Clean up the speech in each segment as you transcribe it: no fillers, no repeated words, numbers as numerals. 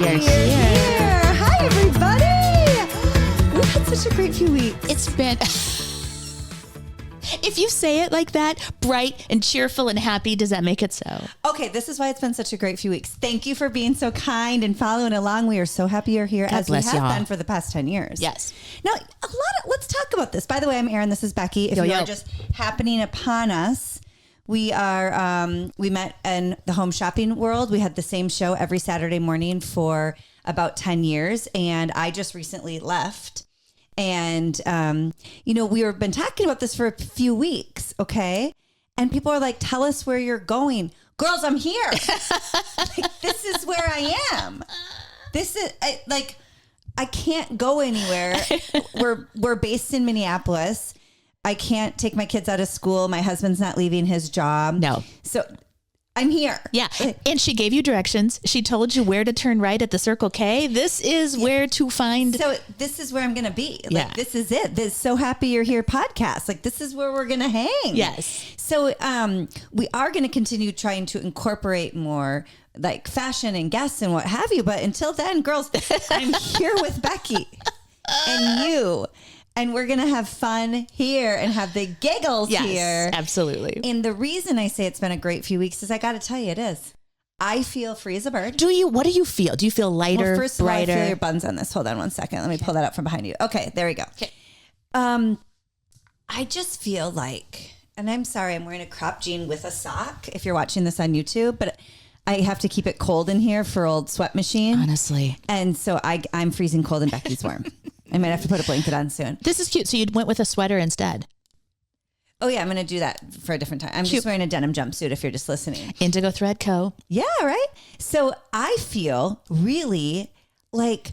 We are here. Hi, everybody. We've had such a great few weeks. It's been... If you say it like that, bright and cheerful and happy, does that make it so? Okay, this is why it's been such a great few weeks. Thank you for being so kind and following along. We are so happy you're here, as we have been for the past 10 years. Yes. Now, let's talk about this. By the way, I'm Erin. This is Becky. If you are just happening upon us, we are. We met in the home shopping world. We had the same show every Saturday morning for about 10 years, and I just recently left. And, we've been talking about this for a few weeks. Okay. And people are like, tell us where you're going. Girls, I'm here. This is where I am. This is I can't go anywhere. We're based in Minneapolis. I can't take my kids out of school. My husband's not leaving his job. No. So I'm here. Yeah. And she gave you directions. She told you where to turn right at the Circle K. This is where to find. So this is where I'm going to be. This is it. This So Happy You're Here podcast. This is where we're going to hang. Yes. So we are going to continue trying to incorporate more fashion and guests and what have you. But until then, girls, I'm here with Becky and you. And we're going to have fun here and have the giggles here. Yes, absolutely. And the reason I say it's been a great few weeks is I got to tell you, it is. I feel free as a bird. Do you? What do you feel? Do you feel lighter, first brighter? Of all, I feel your buns on this. Hold on one second. Let me pull that up from behind you. Okay, there we go. Okay. I just feel like, and I'm sorry, I'm wearing a crop jean with a sock if you're watching this on YouTube, but I have to keep it cold in here for old sweat machine. Honestly. And so I'm freezing cold and Becky's warm. I might have to put a blanket on soon. This is cute. So you went with a sweater instead. Oh, yeah. I'm going to do that for a different time. I'm just wearing a denim jumpsuit if you're just listening. Indigo Thread Co. Yeah, right? So I feel really like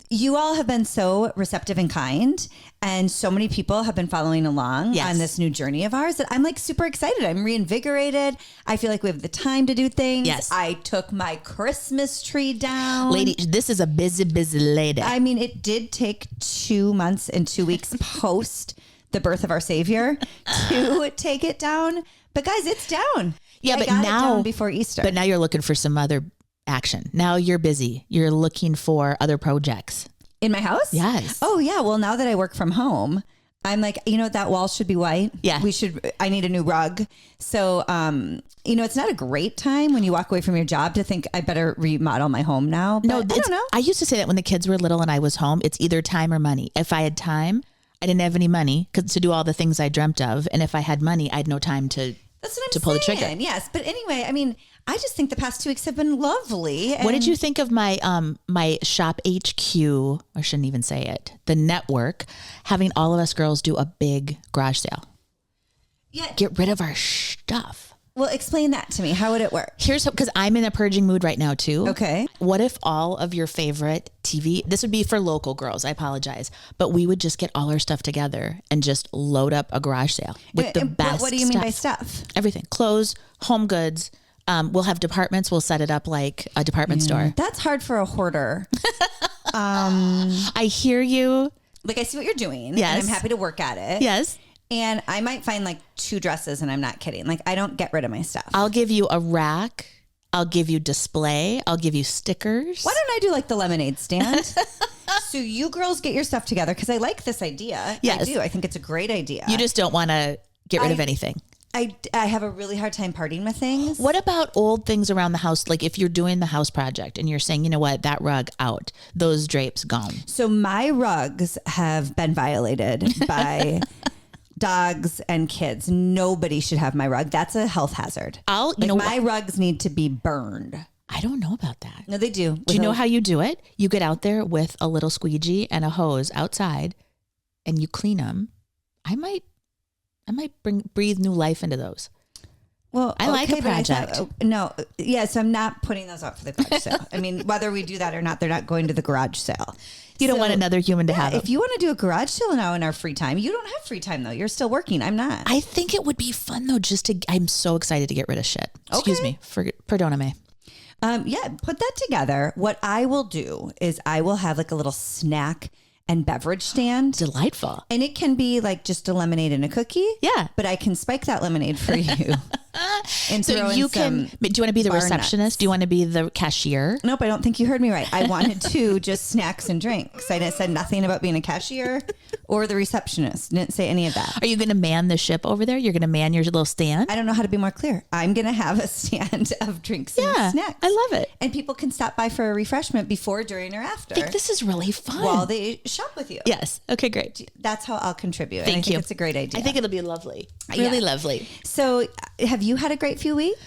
you all have been so receptive and kind, and so many people have been following along on this new journey of ours that I'm super excited. I'm reinvigorated. I feel like we have the time to do things. Yes. I took my Christmas tree down. Lady, this is a busy, busy lady. I mean, it did take 2 months and 2 weeks post the birth of our Savior to take it down. But guys, it's down. Yeah, but got now it down before Easter. But now you're looking for some other action. Now you're busy. You're looking for other projects. In my house? Yes. Oh, yeah. Well, now that I work from home, I'm like, that wall should be white. Yeah. I need a new rug. So, it's not a great time when you walk away from your job to think I better remodel my home now. But No, I don't know. I used to say that when the kids were little and I was home, it's either time or money. If I had time, I didn't have any money to do all the things I dreamt of. And if I had money, I had no time to pull the trigger. Yes. But anyway, I mean, I just think the past 2 weeks have been lovely. What did you think of my my Shop HQ? I shouldn't even say it. The network having all of us girls do a big garage sale. Yeah. Get rid of our stuff. Well, explain that to me. How would it work? Here's because I'm in a purging mood right now too. Okay. What if all of your favorite TV, this would be for local girls, I apologize, but we would just get all our stuff together and just load up a garage sale with the best What do you mean by stuff? Everything. Clothes, home goods. We'll have departments. We'll set it up like a department store. That's hard for a hoarder. I hear you. I see what you're doing. Yes. And I'm happy to work at it. Yes. And I might find 2 dresses, and I'm not kidding. I don't get rid of my stuff. I'll give you a rack. I'll give you display. I'll give you stickers. Why don't I do the lemonade stand? So you girls get your stuff together, because I like this idea. Yes. I do. I think it's a great idea. You just don't want to get rid of anything. I have a really hard time parting with things. What about old things around the house? Like if you're doing the house project and you're saying, you know what, that rug out, those drapes gone. So my rugs have been violated by dogs and kids. Nobody should have my rug. That's a health hazard. My rugs need to be burned. I don't know about that. No, they do. Do you know how you do it? You get out there with a little squeegee and a hose outside and you clean them. I might breathe new life into those. Well, I like a project. So I'm not putting those up for the garage sale. I mean, whether we do that or not, they're not going to the garage sale. You don't want another human to have them. If you want to do a garage sale now in our free time, you don't have free time though. You're still working. I'm not. I think it would be fun though, I'm so excited to get rid of shit. Excuse me. Perdoname. Put that together. What I will do is I will have a little snack and beverage stand. Delightful. And it can be just a lemonade and a cookie. Yeah. But I can spike that lemonade for you And so you can, do you want to be the receptionist? Nuts. Do you want to be the cashier? Nope, I don't think you heard me right. I wanted to just snacks and drinks. I said nothing about being a cashier or the receptionist. Didn't say any of that. Are you going to man the ship over there? You're going to man your little stand? I don't know how to be more clear. I'm going to have a stand of drinks and snacks. I love it. And people can stop by for a refreshment before, during, or after. I think this is really fun. While they shop with you. Yes. Okay, great. That's how I'll contribute. Thank you. It's a great idea. I think it'll be lovely. Really lovely. So have you had a great few weeks?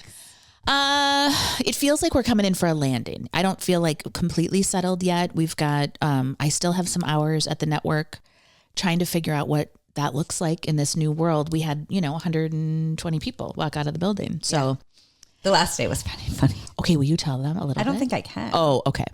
It feels like we're coming in for a landing. I don't feel like completely settled yet. We've got, I still have some hours at the network trying to figure out what that looks like in this new world. We had, 120 people walk out of the building. So the last day was funny. Okay. Will you tell them a little bit? I don't think I can. Oh, okay.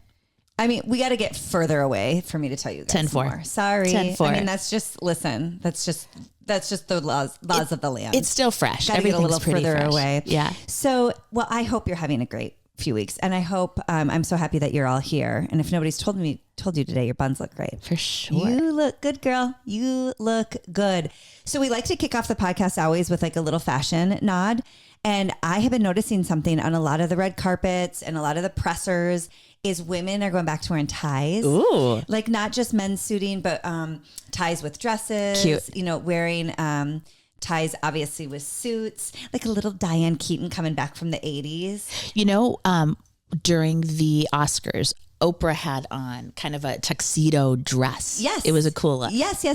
I mean, we got to get further away for me to tell you guys 10-4. more. Sorry. 10-4. I mean, that's just the laws of the land. It's still fresh. Gotta get a little further fresh. away. Yeah. So, well, I hope you're having a great few weeks, and I hope I'm so happy that you're all here. And if nobody's told you today, your buns look great. For sure. You look good, girl. You look good. So we like to kick off the podcast always with like a little fashion nod. And I have been noticing something on a lot of the red carpets and a lot of the pressers is women are going back to wearing ties. Ooh. Like not just men's suiting, but ties with dresses. Cute. Wearing ties obviously with suits. Like a little Diane Keaton coming back from the 80s. During the Oscars, Oprah had on kind of a tuxedo dress. Yes. It was a cool look. Yes.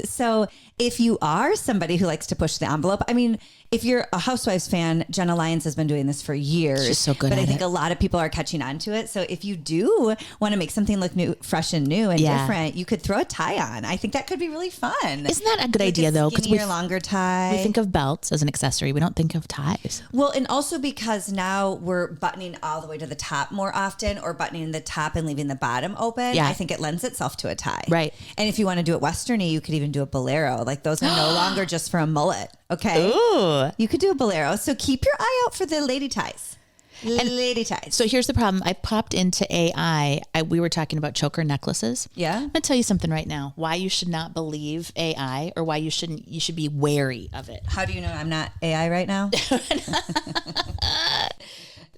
So if you are somebody who likes to push the envelope, I mean, if you're a Housewives fan, Jenna Lyons has been doing this for years. She's so good but at I think it. a lot of people are catching on to it. So if you do want to make something look new, fresh and new and different, you could throw a tie on. I think that could be really fun. Isn't that a good idea though? Because we longer tie. We think of belts as an accessory. We don't think of ties. Well, and also because now we're buttoning all the way to the top more often, or buttoning the top and leaving the bottom open. Yeah. I think it lends itself to a tie. Right. And if you want to do it Westerny, you could even do a bolero. Like those are no longer just for a mullet. Okay. Ooh. You could do a bolero. So keep your eye out for the lady ties. Lady ties. So here's the problem. I popped into AI. We were talking about choker necklaces. Yeah. I'm going to tell you something right now. Why you should not believe AI, or why you should be wary of it. How do you know I'm not AI right now?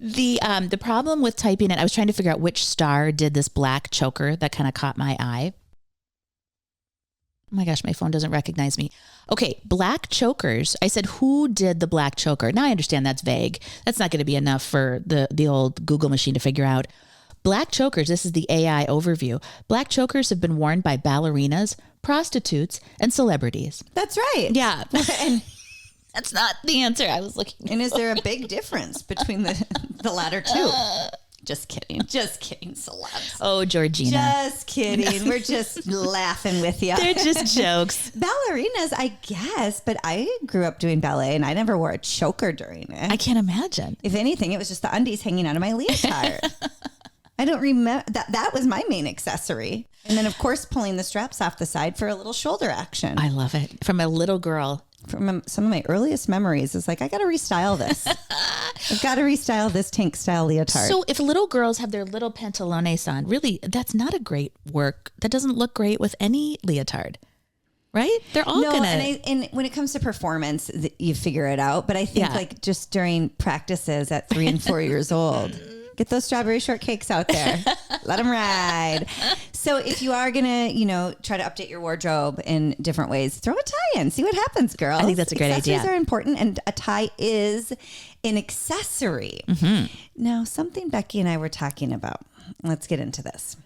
The problem with typing it, I was trying to figure out which star did this black choker that kind of caught my eye. Oh my gosh, my phone doesn't recognize me. Okay, black chokers. I said, who did the black choker? Now I understand that's vague. That's not going to be enough for the old Google machine to figure out. Black chokers, this is the AI overview. Black chokers have been worn by ballerinas, prostitutes, and celebrities. That's right. Yeah. And that's not the answer I was looking for. And is there a big difference between the latter two? Just kidding, celebs. Oh, Georgina. Just kidding. We're just laughing with you. They're just jokes. Ballerinas, I guess, but I grew up doing ballet and I never wore a choker during it. I can't imagine. If anything, it was just the undies hanging out of my leotard. I don't remember that was my main accessory. And then of course, pulling the straps off the side for a little shoulder action. I love it. From a little girl. From some of my earliest memories is like, I got to restyle this. I've got to restyle this tank style leotard. So if little girls have their little pantalones on, really, that's not a great work. That doesn't look great with any leotard, right? They're all gonna. And when it comes to performance, you figure it out. But I think like just during practices at 3 and 4 years old, get those strawberry shortcakes out there. Let them ride. So if you are going to, try to update your wardrobe in different ways, throw a tie in. See what happens, girls. I think that's a great idea. Accessories are important, and a tie is an accessory. Mm-hmm. Now, something Becky and I were talking about. Let's get into this.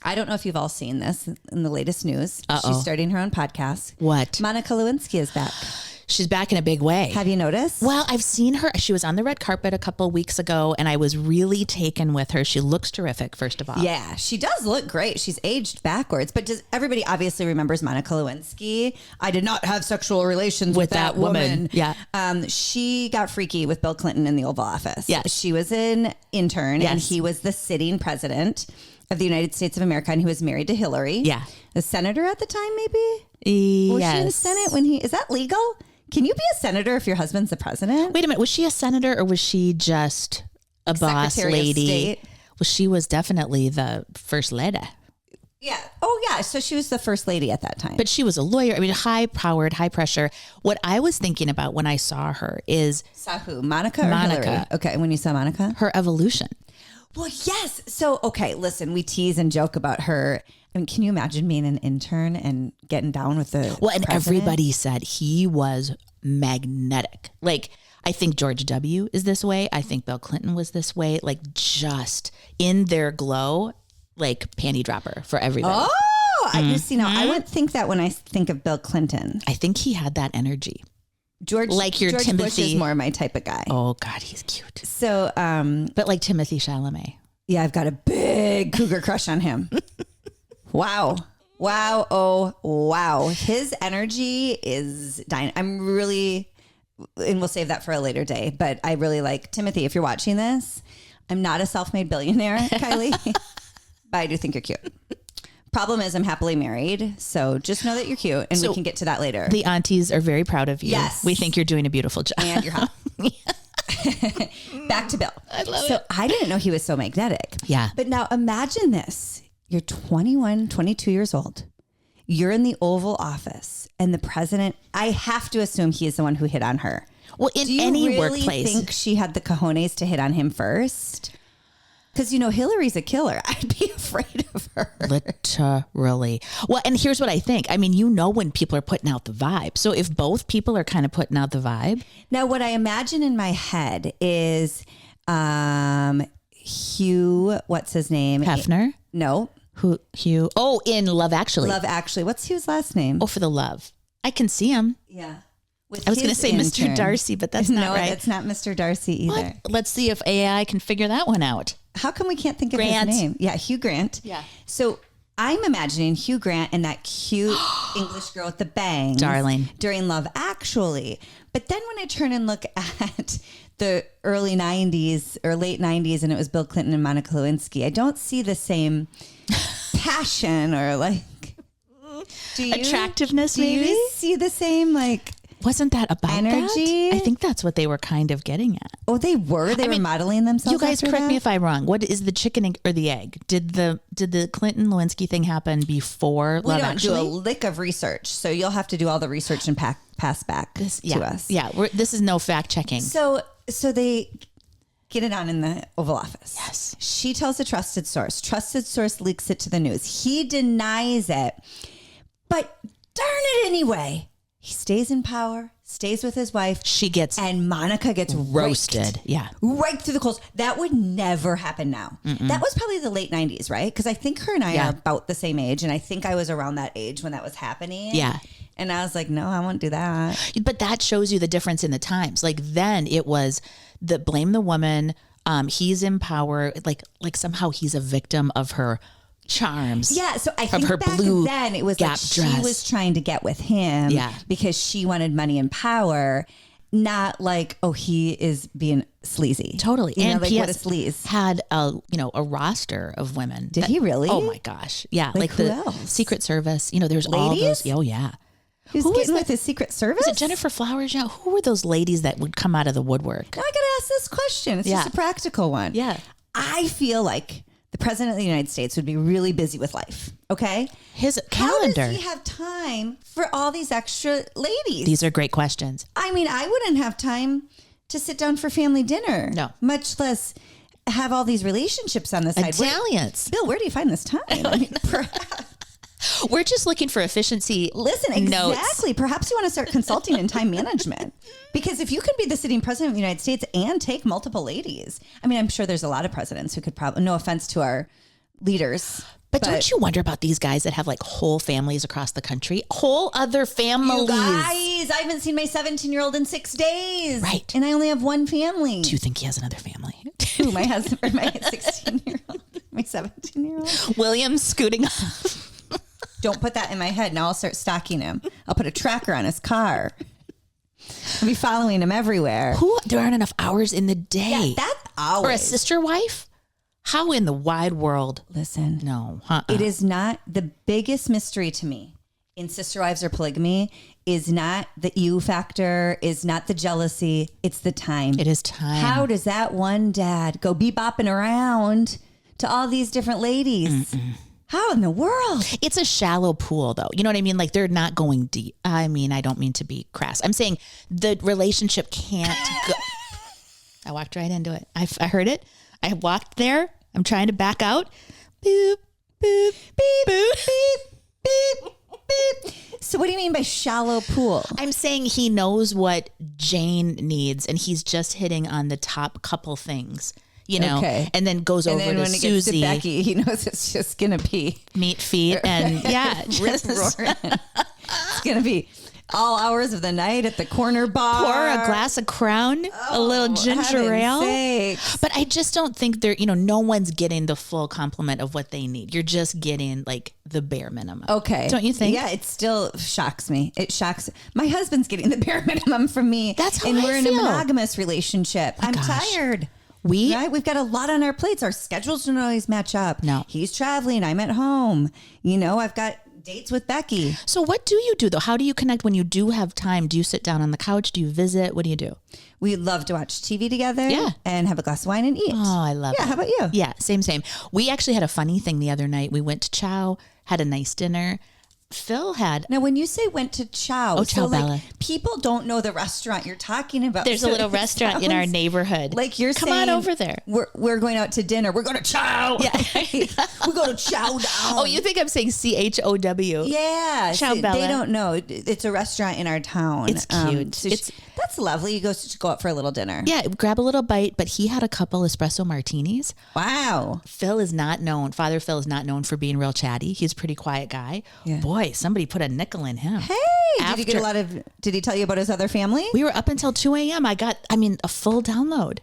I don't know if you've all seen this in the latest news. Uh-oh. She's starting her own podcast. What? Monica Lewinsky is back. She's back in a big way. Have you noticed? Well, I've seen her. She was on the red carpet a couple of weeks ago, and I was really taken with her. She looks terrific, first of all. Yeah, she does look great. She's aged backwards, but everybody obviously remembers Monica Lewinsky. I did not have sexual relations with that woman. Yeah. She got freaky with Bill Clinton in the Oval Office. Yes. She was an intern, and he was the sitting president of the United States of America, and he was married to Hillary. Yeah. A senator at the time, maybe? Was she in the Senate when is that legal? Can you be a senator if your husband's the president? Wait a minute. Was she a senator, or was she just a boss Secretary of lady? State? Well, she was definitely the first lady. Yeah. Oh, yeah. So she was the first lady at that time. But she was a lawyer. I mean, high-powered, high pressure. What I was thinking about when I saw her is... Saw who? Monica or Hillary? Okay. When you saw Monica? Her evolution. Well, yes. So, okay, listen, we tease and joke about her. I mean, can you imagine being an intern and getting down with the Well, and president? everybody said he was magnetic. Like, I think George W. is this way. I think Bill Clinton was this way. Like, just in their glow, like panty dropper for everybody. Oh, you see, now I wouldn't think that when I think of Bill Clinton. I think he had that energy. George Timothy Bush is more my type of guy. Oh God, he's cute. So, but like Timothy Chalamet. Yeah, I've got a big cougar crush on him. Wow. Oh, wow. His energy is dying. I'm really, and we'll save that for a later day, but I really like Timothy. If you're watching this, I'm not a self-made billionaire, Kylie, but I do think you're cute. Problem is I'm happily married. So just know that you're cute and we can get to that later. The aunties are very proud of you. Yes. We think you're doing a beautiful job. And you're hot. Back to Bill. I love it. So I didn't know he was so magnetic. Yeah. But now imagine this. You're 21, 22 years old. You're in the Oval Office and the president, I have to assume he is the one who hit on her. Well, in Do you any really workplace. think she had the cojones to hit on him first? Because, Hillary's a killer. I'd be afraid of her. Literally. Well, and here's what I think. I mean, when people are putting out the vibe. So if both people are kind of putting out the vibe. Now, what I imagine in my head is Hugh, what's his name? Hefner? No. Hugh? Oh, in Love Actually. Love Actually. What's Hugh's last name? Oh, for the love. I can see him. Yeah. I was going to say Mr. Darcy, but that's not right. No, that's not Mr. Darcy either. What? Let's see if AI can figure that one out. How come we can't think of Grant. his name? Yeah, Hugh Grant. Yeah. So I'm imagining Hugh Grant and that cute English girl with the bangs. Darling. During Love Actually. But then when I turn and look at the early 90s or late 90s and it was Bill Clinton and Monica Lewinsky, I don't see the same passion or attractiveness, maybe? maybe? Do you see the same Wasn't that about energy? that? I think that's what they were kind of getting at. Oh, they were? They were modeling themselves. You guys after correct that? me if I'm wrong. What is the chicken or the egg? Did the Clinton Lewinsky thing happen before We Love don't Actually? do a lick of research, so you'll have to do all the research and pass back to us. Yeah, this is no fact checking. So they get it on in the Oval Office. Yes. She tells a trusted source. Trusted source leaks it to the news. He denies it, but darn it anyway. He stays in power, stays with his wife. She gets and Monica gets roasted. Yeah. Right through the coals. That would never happen now. Mm-mm. That was probably the late 90s, right? Because I think her and I are about the same age. And I think I was around that age when that was happening. Yeah. And I was like, no, I won't do that. But that shows you the difference in the times. Like then it was the blame the woman. He's in power. Like somehow he's a victim of her charms. Yeah, so I think her back blue then it was like dress. She was trying to get with him because she wanted money and power, not like, oh, he is being sleazy. Totally. You and know, like P.S. what a sleaze. Had a roster of women. Did he really? Oh my gosh. Yeah. Like who the else? Secret Service. There's all Ladies? those. Oh yeah. Who's getting with his Secret Service? Was it Jennifer Flowers? Yeah. Who were those ladies that would come out of the woodwork? Now I got to ask this question. It's just a practical one. Yeah. I feel like the president of the United States would be really busy with life. Okay. His calendar. How does he have time for all these extra ladies? These are great questions. I mean, I wouldn't have time to sit down for family dinner. No. Much less have all these relationships on the side. Italians. Bill, where do you find this time? I mean, we're just looking for efficiency. Listen, exactly. Notes. Perhaps you want to start consulting in time management. Because if you could be the sitting president of the United States and take multiple ladies, I mean, I'm sure there's a lot of presidents who could probably, no offense to our leaders. But don't you wonder about these guys that have like whole families across the country? Whole other families. You guys, I haven't seen my 17-year-old in 6 days. Right. And I only have one family. Do you think he has another family? Who, my husband or my 16-year-old? My 17-year-old? William's scooting off. Don't put that in my head. Now I'll start stalking him. I'll put a tracker on his car. I'll be following him everywhere. There aren't enough hours in the day. Yeah, that's hours. Or a sister wife? How in the wide world? Listen. No. It is not the biggest mystery to me in sister wives or polygamy is not the you factor, is not the jealousy. It's the time. It is time. How does that one dad go bebopping around to all these different ladies? How in the world? It's a shallow pool, though. You know what I mean? Like, they're not going deep. I mean, I don't mean to be crass. I'm saying the relationship can't go. I walked right into it. I heard it. I walked there. I'm trying to back out. Boop, boop, beep, boop, beep, beep, beep. So what do you mean by shallow pool? I'm saying he knows what Jane needs, and he's just hitting on the top couple things. You know, and then goes over to Susie. Gets to Becky, he knows it's just gonna be meat, feet, and rip roaring. It's gonna be all hours of the night at the corner bar. Pour a glass of Crown, a little ginger ale. Sakes. But I just don't think they're. No one's getting the full complement of what they need. You're just getting like the bare minimum. Okay, don't you think? Yeah, it still shocks me. It shocks. My husband's getting the bare minimum from me. That's how and I we're feel. In a monogamous relationship. I'm tired. We've got a lot on our plates. Our schedules don't always match up. No. He's traveling. I'm at home. I've got dates with Becky. So what do you do though? How do you connect when you do have time? Do you sit down on the couch? Do you visit? What do you do? We love to watch TV together and have a glass of wine and eat. Oh, I love it. Yeah, how about you? Yeah, same. We actually had a funny thing the other night. We went to Chow, had a nice dinner. Phil had. Now, when you say went to Chow, Chow Bella. People don't know the restaurant you're talking about. There's a little restaurant in our neighborhood. Like you're Come saying, on over there. We're going out to dinner. We're going to Chow. Yeah. We go to Chow Down. Oh, you think I'm saying CHOW? Yeah. Chow Bella. They don't know. It's a restaurant in our town. It's cute. So that's lovely. You go out for a little dinner. Yeah, grab a little bite, but he had a couple espresso martinis. Wow. Father Phil is not known for being real chatty. He's a pretty quiet guy. Yeah. Boy, somebody put a nickel in him. Hey, did he tell you about his other family? We were up until 2 a.m. I got a full download.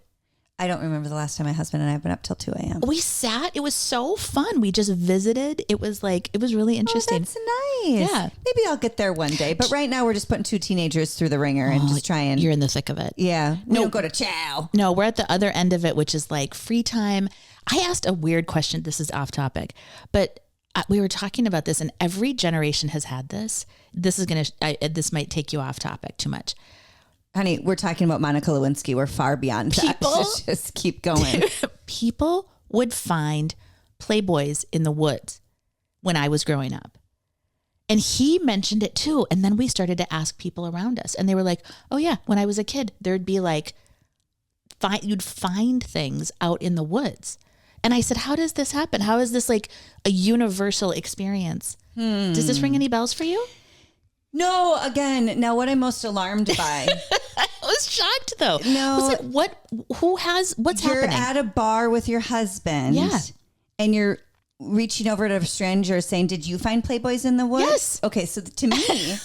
I don't remember the last time my husband and I have been up till 2 a.m. We sat. It was so fun. We just visited. It was really interesting. Oh, that's nice. Yeah. Maybe I'll get there one day. But right now we're just putting two teenagers through the ringer and just trying. You're in the thick of it. Yeah. We don't go to Chow. No, we're at the other end of it, which is like free time. I asked a weird question. This is off topic, but we were talking about this, and every generation has had this. This might take you off topic too much. Honey, we're talking about Monica Lewinsky. We're far beyond that. Just keep going. People would find Playboys in the woods when I was growing up. And he mentioned it too. And then we started to ask people around us. And they were like, oh yeah, when I was a kid, there'd be like, you'd find things out in the woods. And I said, how does this happen? How is this like a universal experience? Does this ring any bells for you? No, again, now what I'm most alarmed by. I was shocked though. No. I was like, what's happening? You're at a bar with your husband. Yeah. And you're reaching over to a stranger saying, did you find Playboys in the woods? Yes. Okay, so to me,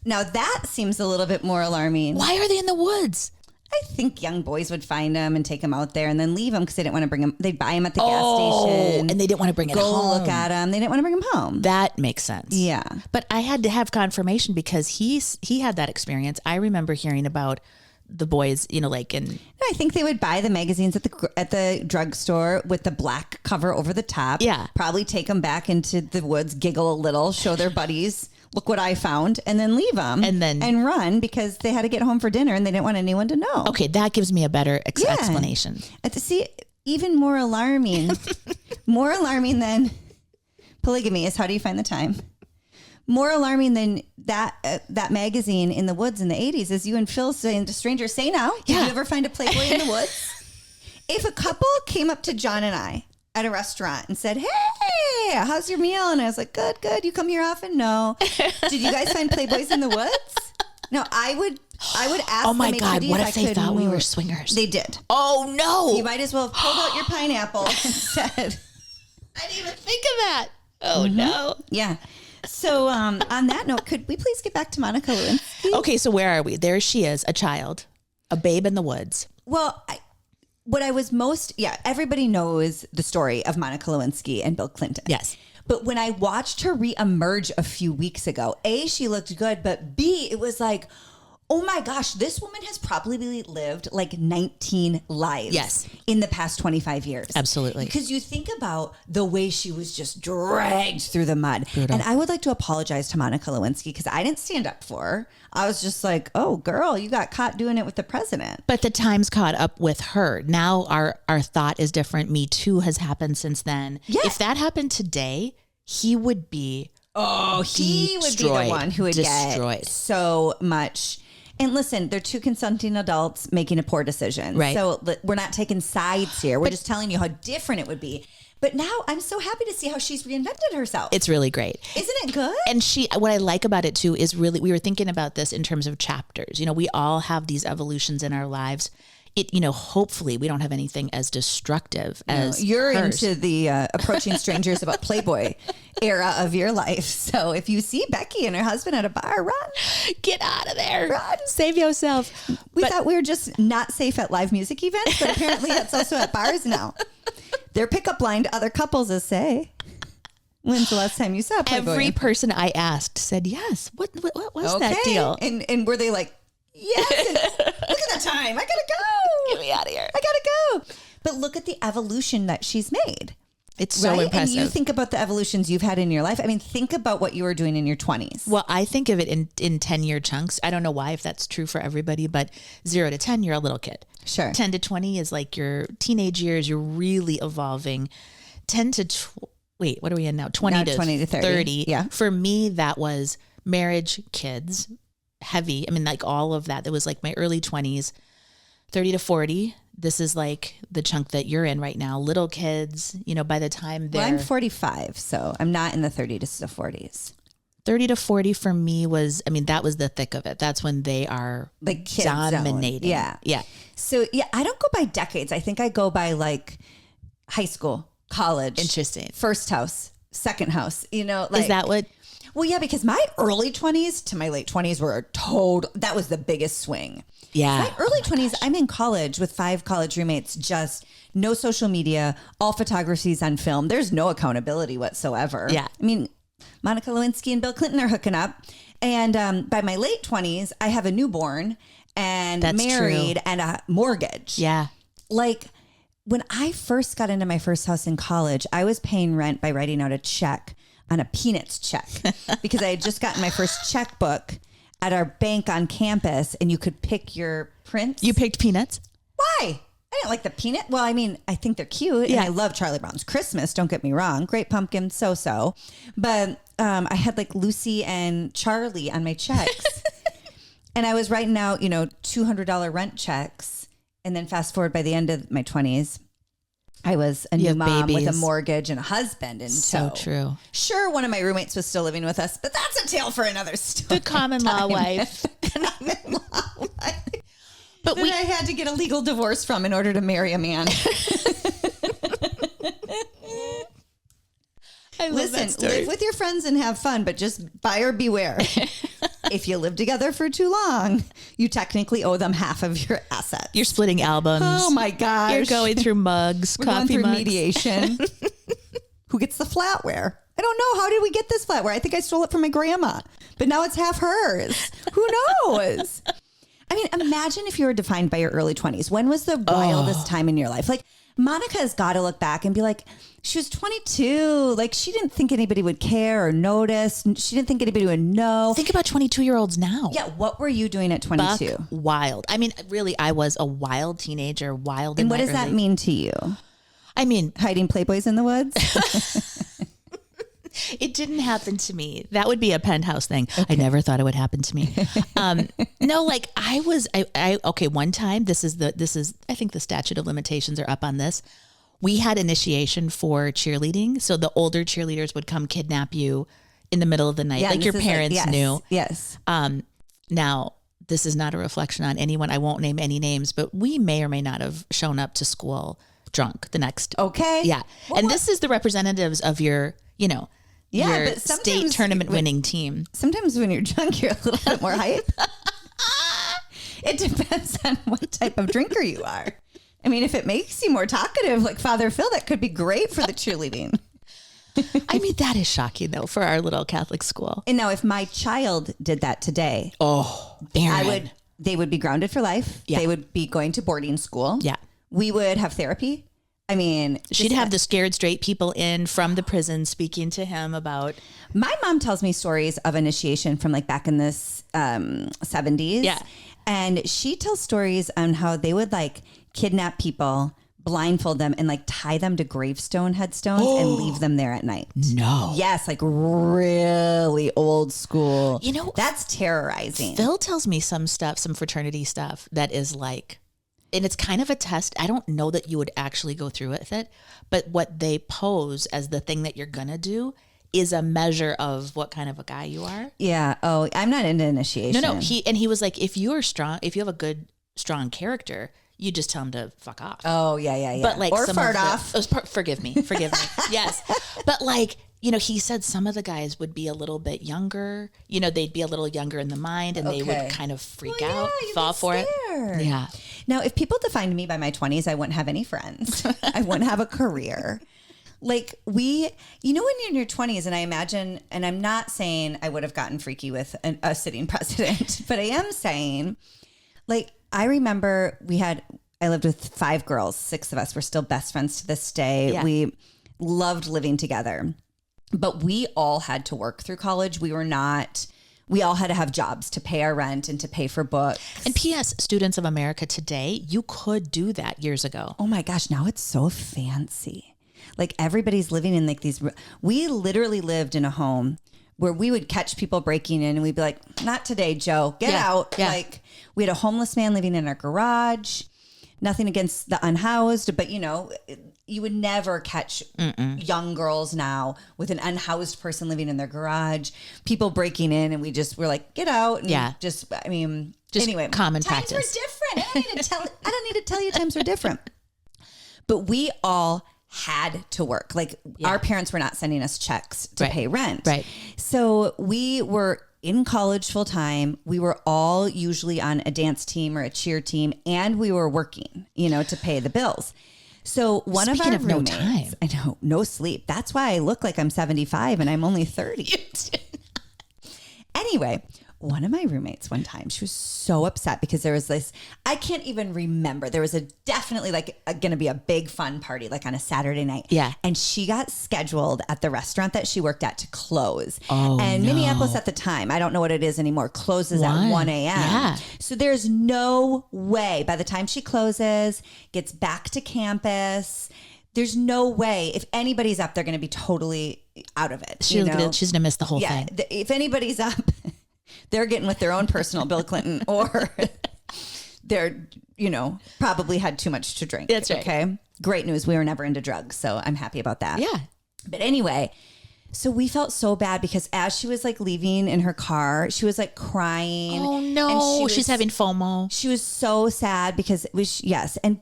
now that seems a little bit more alarming. Why are they in the woods? I think young boys would find them and take them out there and then leave them because they didn't want to bring them. They'd buy them at the gas station. And they didn't want to bring it home. Go look at them. They didn't want to bring them home. That makes sense. Yeah. But I had to have confirmation because he had that experience. I remember hearing about the boys, like in. I think they would buy the magazines at the drugstore with the black cover over the top. Yeah. Probably take them back into the woods, giggle a little, show their buddies. Look what I found, and then leave them and run because they had to get home for dinner and they didn't want anyone to know. Okay, that gives me a better explanation. See, even more alarming than polygamy is how do you find the time? More alarming than that magazine in the woods in the 80s is you and Phil saying to strangers, say now, did you ever find a Playboy in the woods? If a couple came up to John and I at a restaurant and said, hey, how's your meal? And I was like, good. You come here often? No. Did you guys find Playboys in the woods? No, I would ask. Oh my God, what if they thought we were swingers? They did. Oh no. You might as well have pulled out your pineapple and said. I didn't even think of that. Oh no. Yeah. So on that note, could we please get back to Monica Lewinsky? Okay, so where are we? There she is, a child, a babe in the woods. Well, what I was everybody knows the story of Monica Lewinsky and Bill Clinton. Yes. But when I watched her reemerge a few weeks ago, A, she looked good, but B, it was like, oh my gosh, this woman has probably lived like 19 lives in the past 25 years. Absolutely. Because you think about the way she was just dragged through the mud. Brutal. And I would like to apologize to Monica Lewinsky because I didn't stand up for her. I was just like, oh, girl, you got caught doing it with the president. But the time's caught up with her. Now our thought is different. Me Too has happened since then. Yeah. If that happened today, he would be he would be the one who would get so much. And listen, they're two consenting adults making a poor decision. Right. So we're not taking sides here. We're just telling you how different it would be. But now I'm so happy to see how she's reinvented herself. It's really great. Isn't it good? And what I like about it too is really, we were thinking about this in terms of chapters. We all have these evolutions in our lives. Hopefully we don't have anything as destructive as you're hers. into the approaching strangers about Playboy era of your life. So if you see Becky and her husband at a bar, run. Get out of there. Run. Save yourself. We thought we were just not safe at live music events, but apparently that's also at bars now. Their pickup line to other couples is say, when's the last time you saw Playboy? Every person I asked said yes. What was that deal? And were they like, yes, look at the time. I gotta go. Get me out of here. I gotta go. But look at the evolution that she's made. It's so impressive. And you think about the evolutions you've had in your life. I mean, think about what you were doing in your 20s. Well, I think of it in 10-year chunks. I don't know why, if that's true for everybody, but 0 to 10, you're a little kid. Sure. 10 to 20 is like your teenage years. You're really evolving. 10 to what are we in now? 20 to 30. Yeah. For me, that was marriage, kids, heavy. I mean, like all of that. That was like my early 20s. 30 to 40. This is like the chunk that you're in right now. Little kids, by the time they're... Well, I'm 45, so I'm not in the 30 to 40s. 30 to 40 for me was, that was the thick of it. That's when they are like dominating. Yeah. Yeah. So yeah, I don't go by decades. I think I go by like high school, college. Interesting. First house, second house, Is that what? Well, yeah, because my early 20s to my late 20s were that was the biggest swing. Yeah. My early 20s, I'm in college with 5 college roommates, just no social media, all photography's on film. There's no accountability whatsoever. Yeah. I mean, Monica Lewinsky and Bill Clinton are hooking up. And by my late 20s, I have a newborn and married and a mortgage. Yeah. Like when I first got into my first house in college, I was paying rent by writing out a check on a Peanuts check because I had just gotten my first checkbook at our bank on campus and you could pick your prints. You picked Peanuts? Why? I didn't like the peanut. Well, I mean, I think they're cute and I love Charlie Brown's Christmas. Don't get me wrong. Great Pumpkin, so. But I had like Lucy and Charlie on my checks and I was writing out, $200 rent checks. And then fast forward by the end of my 20s, I was a new mom with a mortgage and a husband in so tow. True. Sure, one of my roommates was still living with us, but that's a tale for another story. The common law wife. But I had to get a legal divorce from in order to marry a man. Listen, live with your friends and have fun, but just buyer beware. If you live together for too long, you technically owe them half of your assets. You're splitting albums. Oh my gosh. You're going through mugs, We're coffee going through mugs. mediation. Who gets the flatware? I don't know. How did we get this flatware? I think I stole it from my grandma, but now it's half hers. Who knows? I mean, imagine if you were defined by your early 20s. When was the wildest time in your life? Like, Monica has got to look back and be like, she was 22. Like, she didn't think anybody would care or notice. She didn't think anybody would know. Think about 22-year-olds now. Yeah. What were you doing at 22? Buck wild. I mean, really, I was a wild teenager, wild. And what does that mean to you? I mean, hiding Playboys in the woods? It didn't happen to me. That would be a Penthouse thing. Okay. I never thought it would happen to me. No, like okay. One time, this is, I think the statute of limitations are up on this. We had initiation for cheerleading. So the older cheerleaders would come kidnap you in the middle of the night. Like your parents knew. Yes. Now, this is not a reflection on anyone. I won't name any names, but we may or may not have shown up to school drunk the next. Okay. Yeah. Well, and this is the representatives of your, your but state tournament winning team. Sometimes when you're drunk, you're a little bit more hype. It depends on what type of drinker you are. I mean, if it makes you more talkative, like Father Phil, that could be great for the cheerleading. I mean, that is shocking, though, for our little Catholic school. And now if my child did that today, Baron. they would be grounded for life. Yeah. They would be going to boarding school. Yeah. We would have therapy. I mean, she'd have the scared straight people in from the prison speaking to him about. My mom tells me stories of initiation from like back in the 70s. Yeah. And she tells stories on how they would like kidnap people, blindfold them, and like tie them to gravestone headstones and leave them there at night. No. Yes, like really old school. You know, that's terrorizing. Phil tells me some fraternity stuff that is like, and it's kind of a test. I don't know that you would actually go through with it, but what they pose as the thing that you're going to do is a measure of what kind of a guy you are. Yeah. Oh, I'm not into initiation. No. He was like, if you are strong, if you have a good, strong character, you just tell him to fuck off. Oh, yeah. But like, or fart off. Forgive me. Yes. But like, you know, he said some of the guys would be a little bit younger. You know, they'd be a little younger in the mind, and they would kind of freak out, fall for it. Yeah. Now, if people defined me by my 20s, I wouldn't have any friends. I wouldn't have a career. Like when you're in your 20s, and I imagine, and I'm not saying I would have gotten freaky with a sitting president, but I am saying, like, I remember I lived with 5 girls, 6 of us. We're still best friends to this day. Yeah. We loved living together, but we all had to work through college. We all had to have jobs to pay our rent and to pay for books. And P.S. Students of America today, you could do that years ago. Oh my gosh. Now it's so fancy. Like everybody's living in like these, we literally lived in a home where we would catch people breaking in and we'd be like, not today, Joe, get out. Yeah. Like we had a homeless man living in our garage. Nothing against the unhoused, but you would never catch young girls now with an unhoused person living in their garage, people breaking in, and we're like, get out. And anyway, common times practice. Times were different. I don't need to tell you times were different. But we all had to work. Like our parents were not sending us checks to pay rent. Right. So we were in college full time. We were all usually on a dance team or a cheer team, and we were working, to pay the bills. So Speaking of our roommates, no time. I know, no sleep. That's why I look like I'm 75 and I'm only 30. Anyway, one of my roommates one time, she was so upset because there was this, I can't even remember. There was definitely going to be a big fun party, like on a Saturday night. Yeah. And she got scheduled at the restaurant that she worked at to close. Oh, and no. Minneapolis at the time, I don't know what it is anymore, closes at 1 a.m. Yeah. So there's no way by the time she closes, gets back to campus, there's no way if anybody's up, they're going to be totally out of it. She's going to miss the whole thing. If anybody's up, they're getting with their own personal Bill Clinton, or they're, probably had too much to drink. That's right. Okay. Great news. We were never into drugs. So I'm happy about that. Yeah. But anyway, so we felt so bad because as she was like leaving in her car, she was like crying. Oh no. She's having FOMO. She was so sad because it was,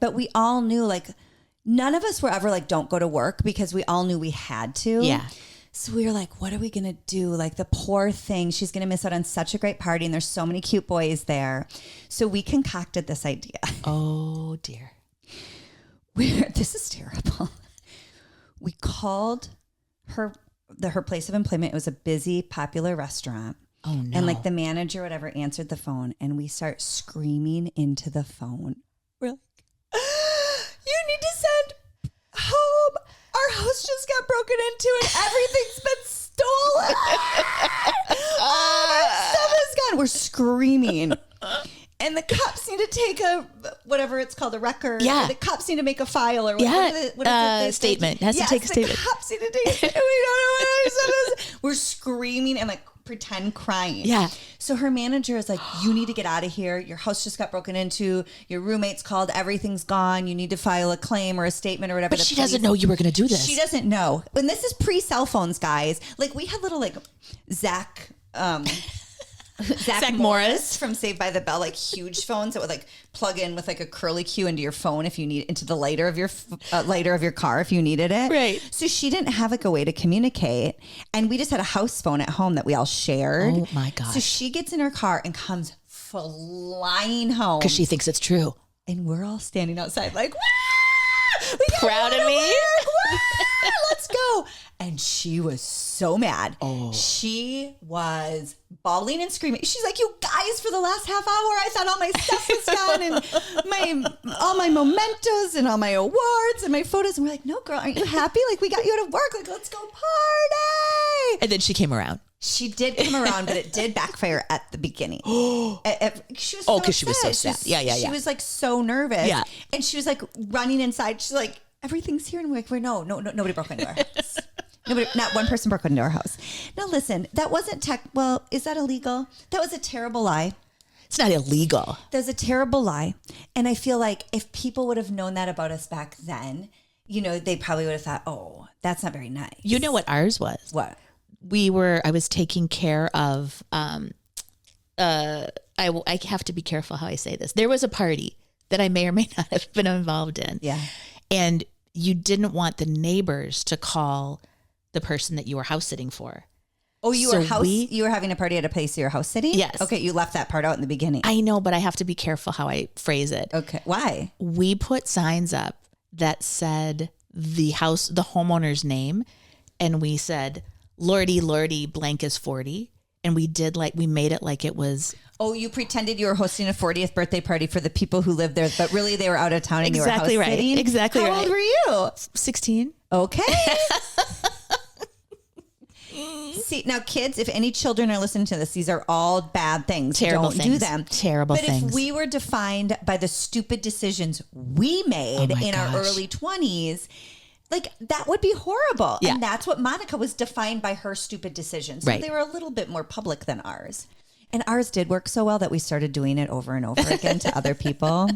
but we all knew like none of us were ever like, don't go to work, because we all knew we had to. Yeah. So we were like, what are we going to do? Like the poor thing, she's going to miss out on such a great party, and there's so many cute boys there. So we concocted this idea. Oh dear. This is terrible. We called her place of employment. It was a busy, popular restaurant. Oh no. And like the manager, whatever, answered the phone, and we start screaming into the phone. We're like, you need to send home. Our house just got broken into and everything's been stolen. All our stuff is gone. We're screaming. And the cops need to take whatever it's called, a record. Yeah. The cops need to make a file or what statement. It has to take a statement. The cops need to take a statement. We don't know what our stuff is. We're screaming and like pretend crying. Yeah. So her manager is like, you need to get out of here. Your house just got broken into. Your roommate's called. Everything's gone. You need to file a claim or a statement or whatever. But she doesn't know you were going to do this. She doesn't know. And this is pre-cell phones, guys. Like we had little like Zach Morris from Saved by the Bell, like huge phones that would like plug in with like a curly Q into your phone if you need, into the lighter of your car if you needed it. Right. So she didn't have like a way to communicate, and we just had a house phone at home that we all shared. Oh my gosh. So she gets in her car and comes flying home because she thinks it's true, and we're all standing outside like, proud of me. Let's go. And she was so mad. Oh. She was bawling and screaming. She's like, you guys, for the last half hour, I thought all my stuff was gone and all my mementos and all my awards and my photos. And we're like, no, girl, aren't you happy? Like, we got you out of work. Like, let's go party. And then she came around. She did come around, but it did backfire at the beginning. She was because she was so sad. Yeah. She was like so nervous. Yeah. And she was like running inside. She's like, everything's here. And we're like, no, nobody broke into our house. Not one person broke into our house. Now listen, that wasn't well, is that illegal? That was a terrible lie. It's not illegal. That was a terrible lie. And I feel like if people would have known that about us back then, they probably would have thought, oh, that's not very nice. You know what ours was? What? I was taking care of, I have to be careful how I say this. There was a party that I may or may not have been involved in. Yeah. And you didn't want the neighbors to call the person that you were house sitting for. Oh, you were having a party at a place you were house sitting? Yes. Okay. You left that part out in the beginning. I know, but I have to be careful how I phrase it. Okay. Why? We put signs up that said the homeowner's name. And we said, Lordy, blank is 40. And we made it like it was. Oh, you pretended you were hosting a 40th birthday party for the people who lived there, but really they were out of town and exactly you were house right. sitting? Exactly How right. How old were you? 16. Okay. See, now kids, if any children are listening to this, these are all bad things. Terrible Don't things. do them. Terrible things. But if we were defined by the stupid decisions we made in our early 20s, like that would be horrible. Yeah. And that's what Monica was defined by, her stupid decisions. So right. They were a little bit more public than ours. And ours did work so well that we started doing it over and over again to other people.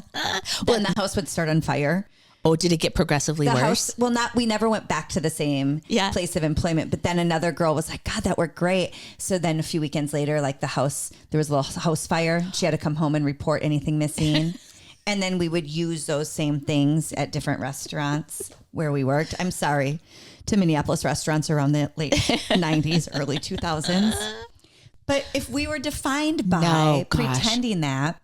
Then the house would start on fire. Oh, did it get progressively worse? We never went back to the same place of employment. But then another girl was like, God, that worked great. So then a few weekends later, like there was a little house fire. She had to come home and report anything missing. And then we would use those same things at different restaurants where we worked. I'm sorry to Minneapolis restaurants around the late 90s, early 2000s. But if we were defined by pretending that,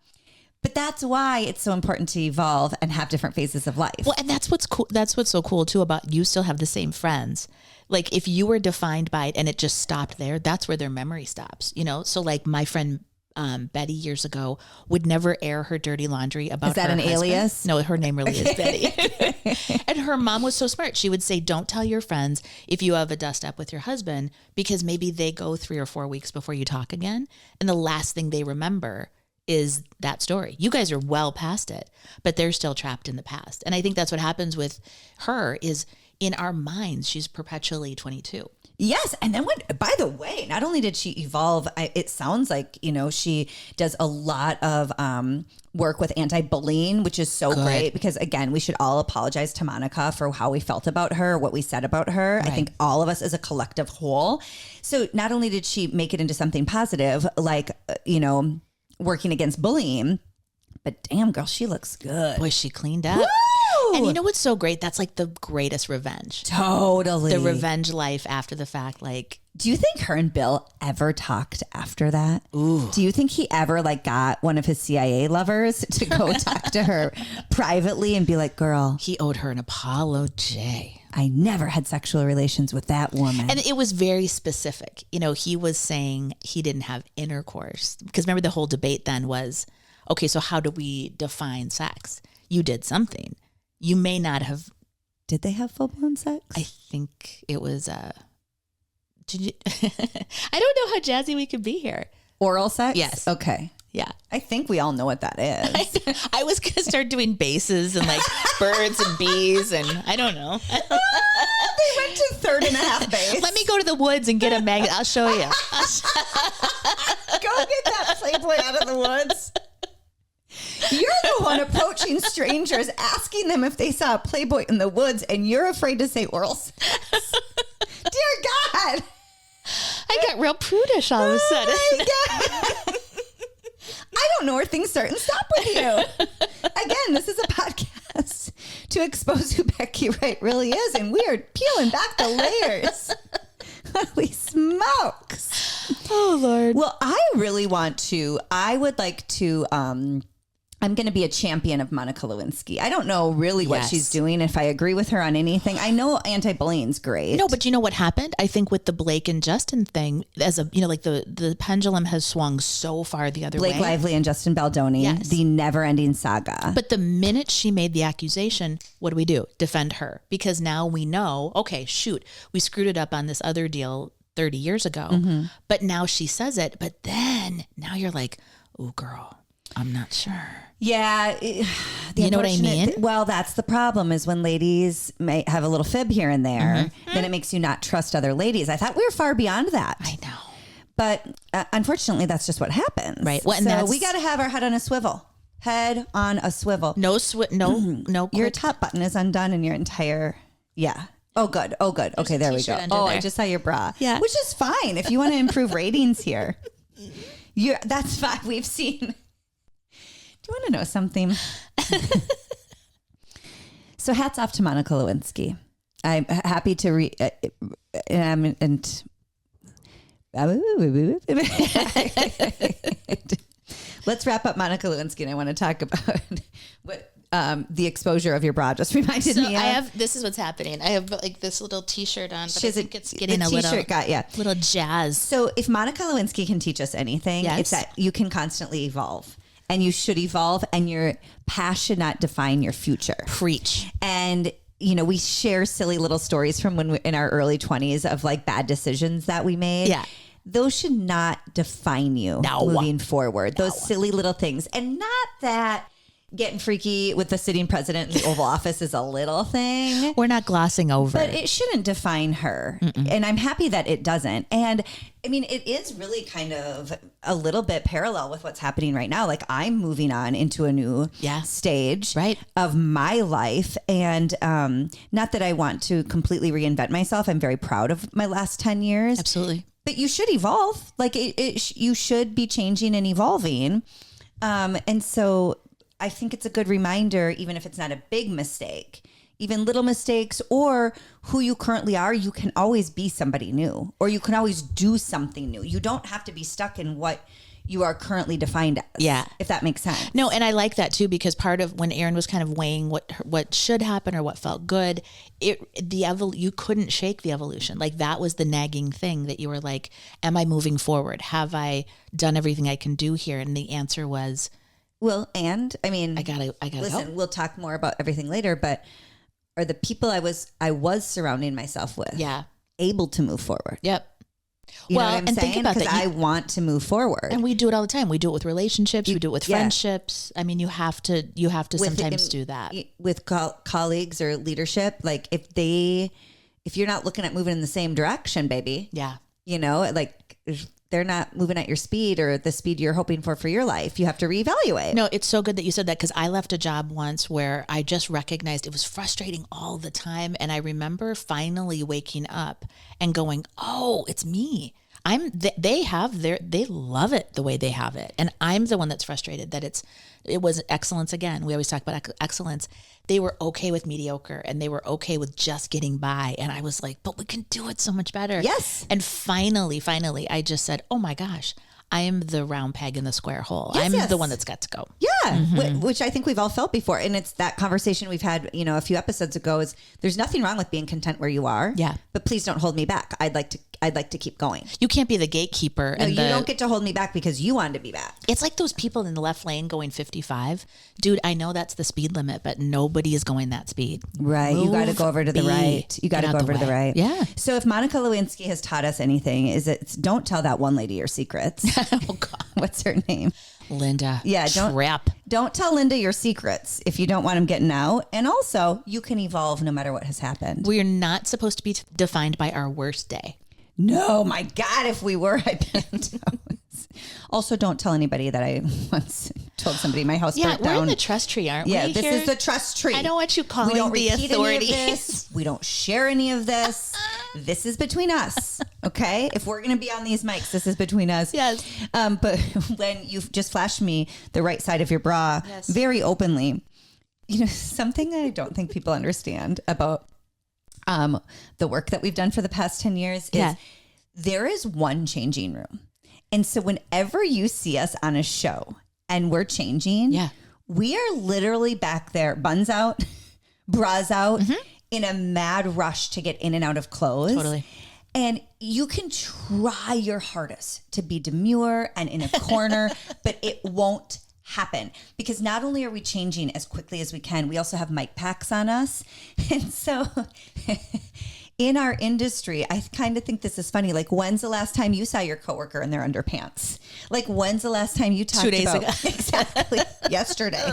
but that's why it's so important to evolve and have different phases of life. Well, and that's what's cool. That's what's so cool too about you still have the same friends. Like if you were defined by it and it just stopped there, that's where their memory stops. So like my friend Betty years ago would never air her dirty laundry about. Is that an husband. Alias? No, her name really is Betty. And her mom was so smart. She would say, "Don't tell your friends if you have a dust up with your husband, because maybe they go 3 or 4 weeks before you talk again, and the last thing they remember is that story. You guys are well past it, but they're still trapped in the past." And I think that's what happens with her is in our minds, she's perpetually 22. Yes. And then by the way, not only did she evolve, it sounds like, she does a lot of work with anti-bullying, which is so great because again, we should all apologize to Monica for how we felt about her, what we said about her. Right. I think all of us as a collective whole. So not only did she make it into something positive, like, working against bullying, but damn girl, she looks good. Boy, she cleaned up. Woo! And you know what's so great? That's like the greatest revenge. Totally. The revenge life after the fact. Like, do you think her and Bill ever talked after that? Ooh. Do you think he ever got one of his CIA lovers to go talk to her privately and be like, girl, he owed her an apology. I never had sexual relations with that woman. And it was very specific. He was saying he didn't have intercourse because remember the whole debate then was, okay, so how do we define sex? You did something. You may not have. Did they have full-blown sex? I think it was, I don't know how jazzy we could be here. Oral sex? Yes. Okay. Yeah. I think we all know what that is. I was going to start doing bases and like birds and bees and I don't know. They went to 3rd and a half base. Let me go to the woods and get a magnet. I'll show you. Go get that Playboy out of the woods. You're the one approaching strangers, asking them if they saw a Playboy in the woods, and you're afraid to say oral sex. Dear God. I got real prudish all of a sudden. My God. I don't know where things start and stop with you. Again, this is a podcast to expose who Becky Wright really is, and we are peeling back the layers. Holy smokes. Oh, Lord. Well, I would like to I'm going to be a champion of Monica Lewinsky. I don't know really what she's doing, if I agree with her on anything. I know anti-bullying's great. No, but you know what happened? I think with the Blake and Justin thing, as a, like the pendulum has swung so far the other way. Blake Lively and Justin Baldoni, the never-ending saga. But the minute she made the accusation, what do? Defend her. Because now we know, okay, shoot, we screwed it up on this other deal 30 years ago. But now she says it. But then now you're like, oh, girl, I'm not sure. Yeah. You know what I mean? Well, that's the problem is when ladies may have a little fib here and there, then it makes you not trust other ladies. I thought we were far beyond that. I know. But unfortunately, that's just what happens. Right. Well, so we got to have our head on a swivel. Head on a swivel. No. Your top button is undone and your entire, Oh, good. Okay, there we go. Oh, I just saw your bra. Yeah. Which is fine if you want to improve ratings here. That's fine. We've seen... Do you want to know something? So hats off to Monica Lewinsky. I'm happy to let's wrap up Monica Lewinsky, and I want to talk about what the exposure of your bra just reminded me of. This is what's happening. I have like this little t-shirt on, but I think it's the getting a t-shirt little jazz. So if Monica Lewinsky can teach us anything, it's that you can constantly evolve. And you should evolve, and your past should not define your future. Preach. And, we share silly little stories from when in our early 20s of like bad decisions that we made. Yeah. Those should not define you moving forward. Those silly little things. And not that getting freaky with the sitting president in the Oval Office is a little thing. We're not glossing over. But it shouldn't define her. And I'm happy that it doesn't. And I mean, it is really kind of a little bit parallel with what's happening right now. Like I'm moving on into a new stage of my life. And not that I want to completely reinvent myself. I'm very proud of my last 10 years. Absolutely. But you should evolve. Like you should be changing and evolving. And so I think it's a good reminder, even if it's not a big mistake, even little mistakes or who you currently are, you can always be somebody new, or you can always do something new. You don't have to be stuck in what you are currently defined as. Yeah. If that makes sense. No, and I like that too, because part of when Erin was kind of weighing what should happen or what felt good, you couldn't shake the evolution. Like that was the nagging thing that you were like, am I moving forward? Have I done everything I can do here? And the answer was, well, and I mean, I gotta listen, help. We'll talk more about everything later, but are the people I was surrounding myself with able to move forward? Yep. You know what I'm saying? Think about that. Because I want to move forward. And we do it all the time. We do it with relationships. We do it with friendships. I mean, you have to sometimes do that. With colleagues or leadership. Like if you're not looking at moving in the same direction, baby. Yeah. Like they're not moving at your speed or the speed you're hoping for your life. You have to reevaluate. No, it's so good that you said that, because I left a job once where I just recognized it was frustrating all the time. And I remember finally waking up and going, oh, it's me. They love it the way they have it. And I'm the one that's frustrated that it wasn't excellence again. We always talk about excellence. They were okay with mediocre and they were okay with just getting by. And I was like, but we can do it so much better. Yes. And finally, I just said, oh my gosh, I am the round peg in the square hole. I'm the one that's got to go. Yeah. Which I think we've all felt before. And it's that conversation we've had, a few episodes ago is there's nothing wrong with being content where you are. Yeah. But please don't hold me back. I'd like to keep going. You can't be the gatekeeper. No, you don't get to hold me back because you wanted to be back. It's like those people in the left lane going 55. Dude, I know that's the speed limit, but nobody is going that speed. Right. You got to go over to the right. You got to go over to the right. Yeah. So if Monica Lewinsky has taught us anything, is it don't tell that one lady your secrets. Oh, God. What's her name? Linda. Yeah. Trap. Don't tell Linda your secrets if you don't want them getting out. And also, you can evolve no matter what has happened. We're not supposed to be defined by our worst day. No, my God, if we were, I bet. Also, don't tell anybody that I once told somebody my house burnt down. Yeah, we're in the trust tree, aren't we? Yeah, this is the trust tree. I don't want you calling the authorities. We don't share any of this. This is between us, okay? If we're going to be on these mics, this is between us. Yes. But when you've just flashed me the right side of your bra very openly, something that I don't think people understand about the work that we've done for the past 10 years is there is one changing room. And so whenever you see us on a show and we're changing, We are literally back there, buns out, bras out, in a mad rush to get in and out of clothes. Totally. And you can try your hardest to be demure and in a corner, but it won't happen, because not only are we changing as quickly as we can, we also have mic packs on us. And so in our industry, I kind of think this is funny. Like, when's the last time you saw your coworker in their underpants? Like, when's the last time you talked 2 days about ago. exactly yesterday?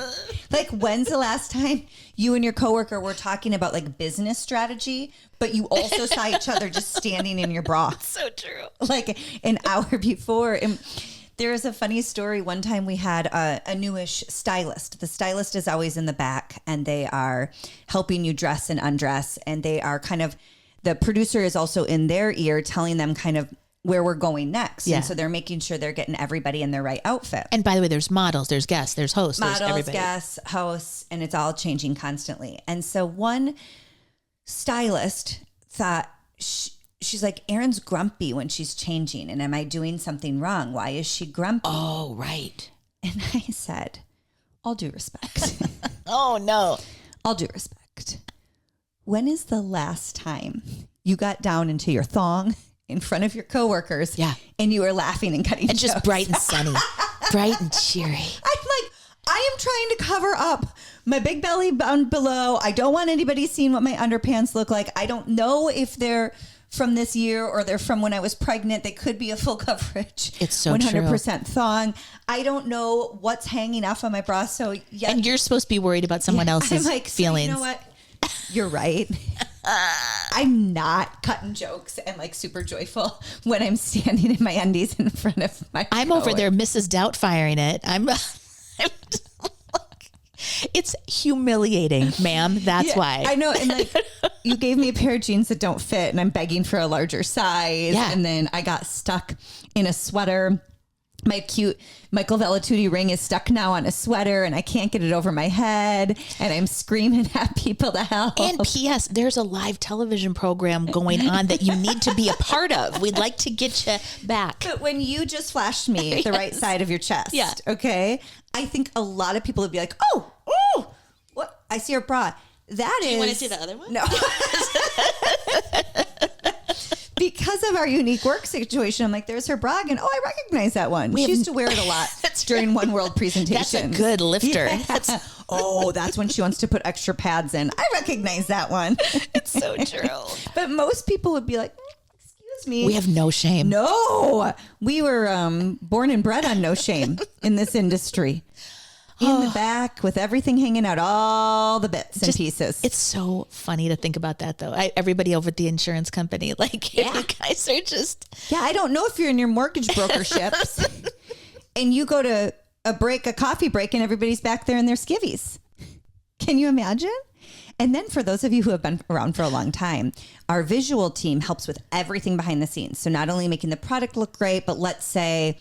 Like, when's the last time you and your coworker were talking about like business strategy, but you also saw each other just standing in your bra? So true. Like an hour before. And there is a funny story. One time we had a newish stylist. The stylist is always in the back, and they are helping you dress and undress. And they are kind of, the producer is also in their ear telling them kind of where we're going next. Yeah. And so they're making sure they're getting everybody in their right outfit. And by the way, there's models, there's guests, there's hosts, there's everybody. Guests, hosts, and it's all changing constantly. And so one stylist thought, she's like, Erin's grumpy when she's changing. And am I doing something wrong? Why is she grumpy? Oh, right. And I said, all due respect. Oh, no. All due respect. When is the last time you got down into your thong in front of your coworkers? Yeah. And you were laughing and cutting And just jokes? bright and sunny, bright and cheery. I'm like, I am trying to cover up my big belly down below. I don't want anybody seeing what my underpants look like. I don't know if they're from this year or they're from when I was pregnant. They could be a full coverage. It's so 100% thong. I don't know what's hanging off of my bra. So yeah. And you're supposed to be worried about someone else's I'm like, feelings. So you know what? You're right. I'm not cutting jokes and like super joyful when I'm standing in my undies in front of my I'm over there, Mrs. Doubtfiring it. It's humiliating, ma'am. That's why. I know. And like, you gave me a pair of jeans that don't fit, and I'm begging for a larger size. Yeah. And then I got stuck in a sweater. My cute Michael Vellitucci ring is stuck now on a sweater, and I can't get it over my head. And I'm screaming at people to help. And P.S., there's a live television program going on that you need to be a part of. We'd like to get you back. But when you just flashed me the right side of your chest, okay, I think a lot of people would be like, oh, what? I see your bra. That is. Do you want to see the other one? No. Because of our unique work situation, I'm like, there's her bra, and I recognize that one. She used to wear it a lot during One World presentations. That's a good lifter. Yeah. That's when she wants to put extra pads in. I recognize that one. It's so true. But most people would be like, excuse me. We have no shame. No, we were born and bred on no shame in this industry. In the back with everything hanging out, all the bits and pieces. It's so funny to think about that, though. Everybody over at the insurance company, like, you guys are just. Yeah, I don't know if you're in your mortgage brokerships and you go to a coffee break, and everybody's back there in their skivvies. Can you imagine? And then for those of you who have been around for a long time, our visual team helps with everything behind the scenes. So not only making the product look great, but let's say,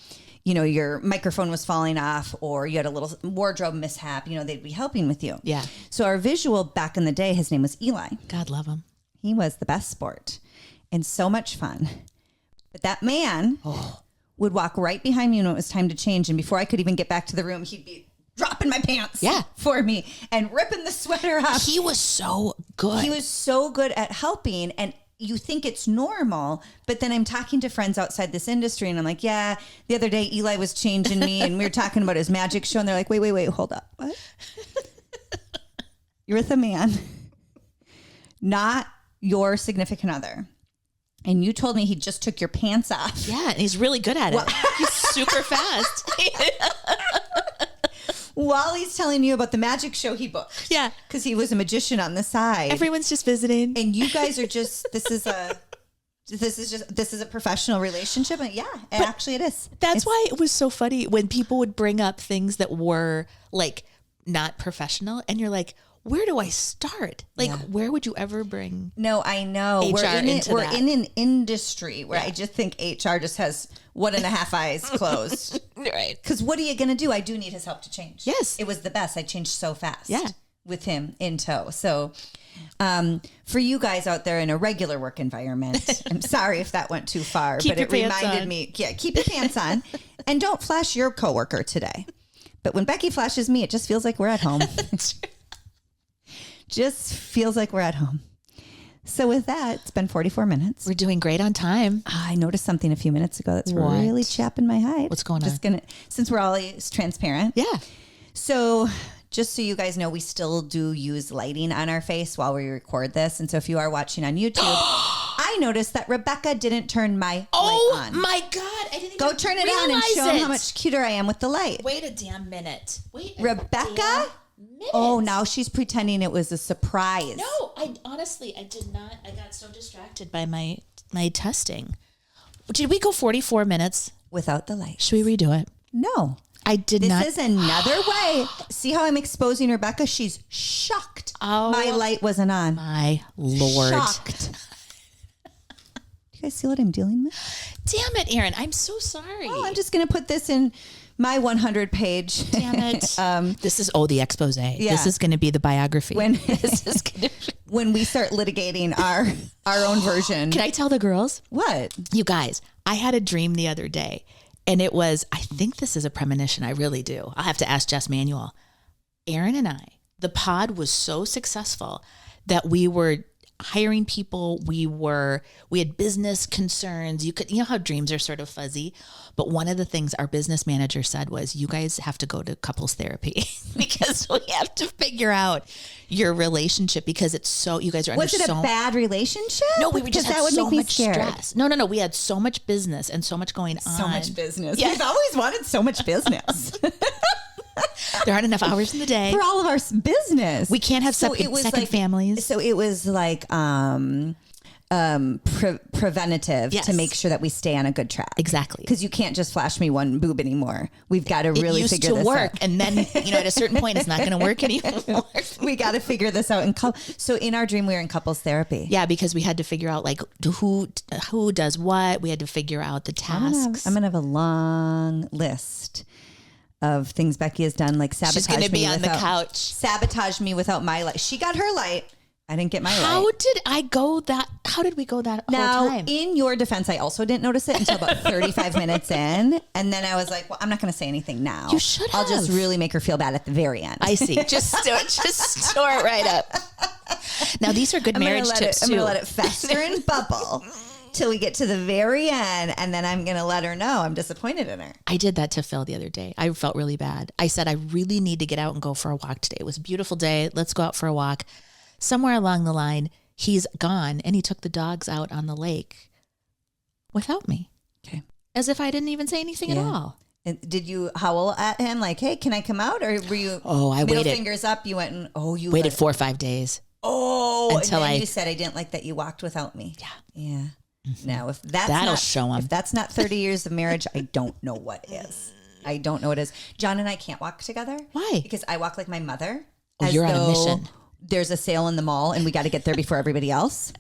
your microphone was falling off or you had a little wardrobe mishap, they'd be helping with you. Yeah. So our visual back in the day, his name was Eli. God love him. He was the best sport and so much fun. But that man would walk right behind me when it was time to change. And before I could even get back to the room, he'd be dropping my pants for me and ripping the sweater off. He was so good. He was so good at helping. And you think it's normal, but then I'm talking to friends outside this industry and I'm like, yeah, the other day Eli was changing me and we were talking about his magic show and they're like, wait, hold up. What? You're with a man, not your significant other. And you told me he just took your pants off. Yeah, and he's really good at it. He's super fast. While he's telling you about the magic show he booked. Yeah. Because he was a magician on the side. Everyone's just visiting. And you guys are just, this is a professional relationship. And actually it is. That's why it was so funny when people would bring up things that were like not professional. And you're like, where do I start? Like, where would you ever bring? No, I know. HR We're in an industry where I just think HR just has 1.5 eyes closed. Right. Because what are you going to do? I do need his help to change. Yes. It was the best. I changed so fast. Yeah. With him in tow. So for you guys out there in a regular work environment, I'm sorry if that went too far, but it reminded me, keep your pants on and don't flash your coworker today. But when Becky flashes me, it just feels like we're at home. Just feels like we're at home. So with that, it's been 44 minutes. We're doing great on time. I noticed something a few minutes ago that's really chapping my hide. What's going on? Since we're always transparent. Yeah. So just so you guys know, we still do use lighting on our face while we record this. And so if you are watching on YouTube, I noticed that Rebecca didn't turn my light on. Oh my God. I didn't Go even turn it on and show them how much cuter I am with the light. Wait a damn minute. Rebecca? Oh, now she's pretending it was a surprise. No, I did not. I got so distracted by my testing. Did we go 44 minutes? Without the light. Should we redo it? No. I did not. This is another way. See how I'm exposing Rebecca? She's shocked. Oh, my light wasn't on. My Lord. Shocked. You guys see what I'm dealing with? Damn it, Erin. I'm so sorry. Oh, I'm just going to put this in my 100 page. Damn it. This is the expose. Yeah. This is going to be the biography. When we start litigating our own version. Can I tell the girls? What? You guys, I had a dream the other day, and it was, I think this is a premonition. I really do. I'll have to ask Jess Manuel. Erin and I, the pod was so successful that we were hiring people. We had business concerns. You know how dreams are sort of fuzzy, but one of the things our business manager said was, you guys have to go to couples therapy because we have to figure out your relationship because it's so, you guys are under so. Was it a bad relationship? No, we just had so much scared. stress. No. We had so much business and so much going on. So much business. Yeah. We've always wanted so much business. There aren't enough hours in the day for all of our business. We can't have second families. So it was like preventative to make sure that we stay on a good track. Exactly. Because you can't just flash me one boob anymore. We've got to really figure this out. It used to work. And then, at a certain point, it's not going to work anymore. We got to figure this out. So in our dream, we were in couples therapy. Yeah, because we had to figure out who does what. We had to figure out the tasks. I'm going to have a long list of things Becky has done, like sabotage me. She's going to be on the couch. Sabotage me without my light. She got her light. I didn't get my light. How did we go that whole time? Now, in your defense, I also didn't notice it until about 35 minutes in. And then I was like, well, I'm not going to say anything now. You should have. I'll just really make her feel bad at the very end. I see. Just store it right up. Now, these are good marriage tips, too. I'm going to let it fester and bubble till we get to the very end, and then I'm going to let her know I'm disappointed in her. I did that to Phil the other day. I felt really bad. I said, I really need to get out and go for a walk today. It was a beautiful day. Let's go out for a walk. Somewhere along the line, he's gone, and he took the dogs out on the lake without me. Okay. As if I didn't even say anything at all. And did you howl at him like, hey, can I come out? Or were you middle fingers up? You went and, you waited 4 or 5 days. Oh, until and then you said, I didn't like that you walked without me. Yeah. Yeah. Mm-hmm. Now, if that'll show him. If that's not 30 years of marriage, I don't know what is. I don't know what is. John and I can't walk together. Why? Because I walk like my mother. Oh, you're on a mission. There's a sale in the mall and we got to get there before everybody else.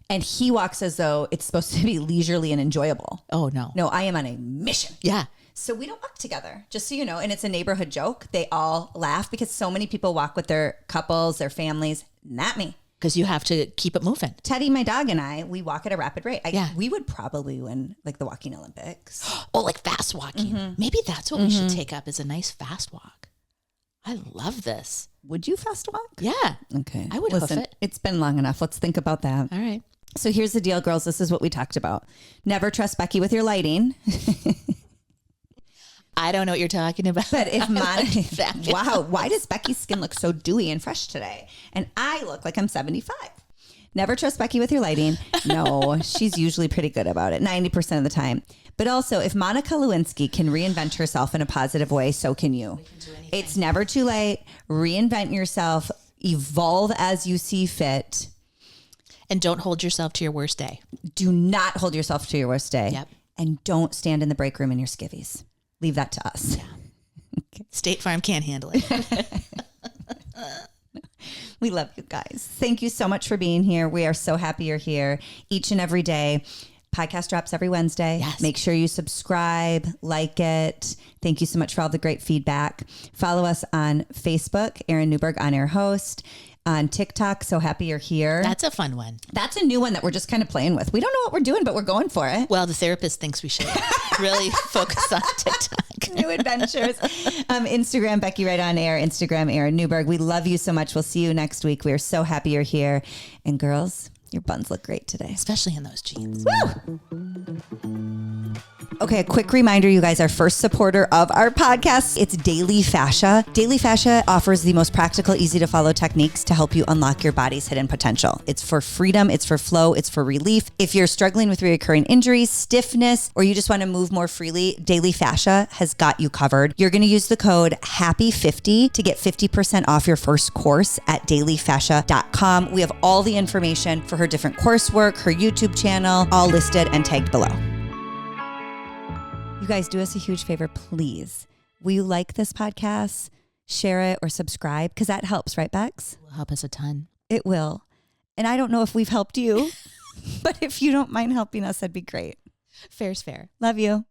And he walks as though it's supposed to be leisurely and enjoyable. Oh, no. No, I am on a mission. Yeah. So we don't walk together, just so you know. And it's a neighborhood joke. They all laugh because so many people walk with their couples, their families. Not me. Because you have to keep it moving. Teddy, my dog, and I, we walk at a rapid rate. Yeah. We would probably win like the walking Olympics. Oh, like fast walking. Mm-hmm. Maybe that's what we should take up is a nice fast walk. I love this. Would you fast walk? Yeah. Okay. I would hoof it. It's been long enough. Let's think about that. All right. So here's the deal, girls. This is what we talked about. Never trust Becky with your lighting. I don't know what you're talking about. But if Monica, wow, why does Becky's skin look so dewy and fresh today? And I look like I'm 75. Never trust Becky with your lighting. No, she's usually pretty good about it, 90% of the time. But also, if Monica Lewinsky can reinvent herself in a positive way, so can you. It's never too late. Reinvent yourself. Evolve as you see fit. And don't hold yourself to your worst day. Do not hold yourself to your worst day. Yep. And don't stand in the break room in your skivvies. Leave that to us. Yeah. Okay. State Farm can't handle it. We love you guys. Thank you so much for being here. We are so happy you're here each and every day. Podcast drops every Wednesday. Yes. Make sure you subscribe, like it. Thank you so much for all the great feedback. Follow us on Facebook, Erin Newberg, On Air Host. On TikTok, So Happy You're Here. That's a fun one. That's a new one that we're just kind of playing with. We don't know what we're doing, but we're going for it. Well, the therapist thinks we should really focus on TikTok. New adventures. Instagram, Becky Right On Air. Instagram, Erin Newberg. We love you so much. We'll see you next week. We are so happy you're here. And girls, your buns look great today. Especially in those jeans. Woo! Okay, a quick reminder, you guys, our first supporter of our podcast, it's Daily Fascia. Daily Fascia offers the most practical, easy to follow techniques to help you unlock your body's hidden potential. It's for freedom, it's for flow, it's for relief. If you're struggling with recurring injuries, stiffness, or you just want to move more freely, Daily Fascia has got you covered. You're going to use the code HAPPY50 to get 50% off your first course at dailyfascia.com. We have all the information for her different coursework, her YouTube channel, all listed and tagged below. You guys, do us a huge favor, please. Will you like this podcast, share it, or subscribe? Because that helps, right, Bex? It will help us a ton. It will. And I don't know if we've helped you, but if you don't mind helping us, that'd be great. Fair's fair. Love you.